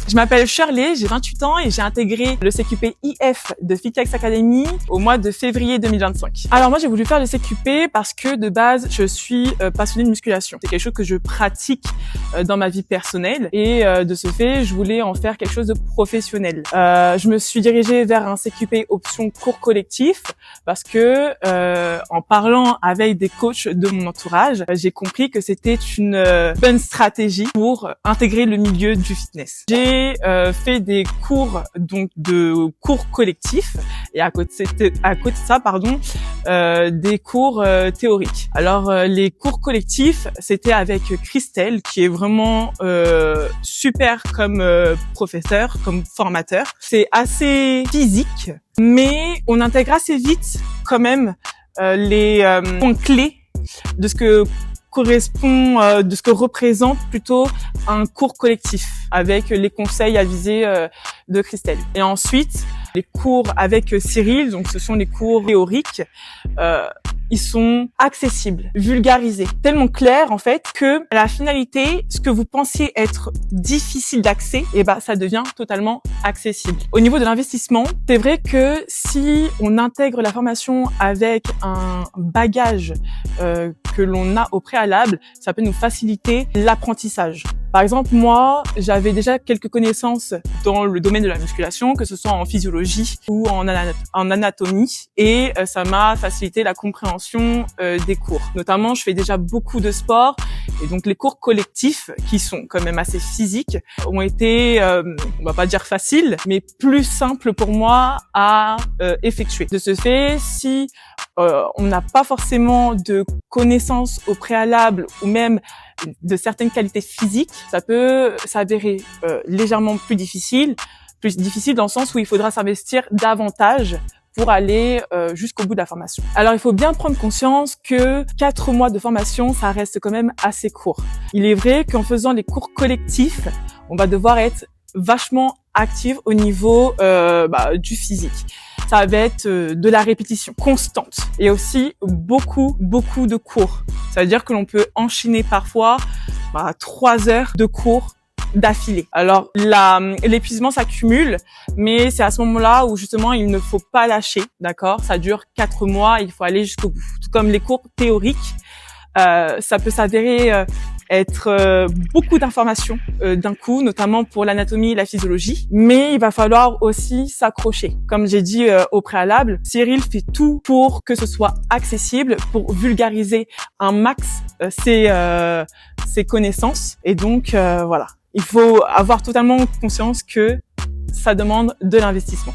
Je m'appelle Shirley, j'ai 28 ans et j'ai intégré le CQP IF de Fitex Academy au mois de février 2025. Alors moi j'ai voulu faire le CQP parce que de base je suis passionnée de musculation. C'est quelque chose que je pratique dans ma vie personnelle et de ce fait je voulais en faire quelque chose de professionnel. Je me suis dirigée vers un CQP option cours collectif parce que en parlant avec des coachs de mon entourage, j'ai compris que c'était une bonne stratégie pour intégrer le milieu du fitness. J'ai fait des cours donc de cours collectifs et à côté de ça des cours théoriques. Alors les cours collectifs c'était avec Christelle qui est vraiment super comme professeur, comme formateur. C'est assez physique mais on intègre assez vite quand même les points clés de ce que correspond, de ce que représente plutôt un cours collectif avec les conseils avisés de Christelle. Et ensuite, les cours avec Cyril, donc ce sont les cours théoriques, ils sont accessibles, vulgarisés, tellement clairs en fait que à la finalité, ce que vous pensiez être difficile d'accès, ça devient totalement accessible. Au niveau de l'investissement, c'est vrai que si on intègre la formation avec un bagage que l'on a au préalable, ça peut nous faciliter l'apprentissage. Par exemple, moi, j'avais déjà quelques connaissances dans le domaine de la musculation, que ce soit en physiologie ou en anatomie, et ça m'a facilité la compréhension des cours. Notamment, je fais déjà beaucoup de sport, et donc les cours collectifs, qui sont quand même assez physiques, ont été, on va pas dire faciles, mais plus simples pour moi à effectuer. De ce fait, si on n'a pas forcément de connaissances au préalable ou même de certaines qualités physiques, ça peut s'avérer légèrement plus difficile dans le sens où il faudra s'investir davantage pour aller jusqu'au bout de la formation. Alors il faut bien prendre conscience que 4 mois de formation, ça reste quand même assez court. Il est vrai qu'en faisant les cours collectifs, on va devoir être vachement active au niveau du physique. Ça va être de la répétition constante et aussi beaucoup de cours. Ça veut dire que l'on peut enchaîner parfois 3 heures de cours d'affilée. Alors l'épuisement s'accumule, mais c'est à ce moment-là où justement il ne faut pas lâcher, d'accord ? Ça dure 4 mois, il faut aller jusqu'au bout. Tout comme les cours théoriques, ça peut s'avérer être beaucoup d'informations d'un coup, notamment pour l'anatomie et la physiologie, mais il va falloir aussi s'accrocher. Comme j'ai dit au préalable, Cyril fait tout pour que ce soit accessible, pour vulgariser un max ses connaissances, et donc voilà. Il faut avoir totalement conscience que ça demande de l'investissement.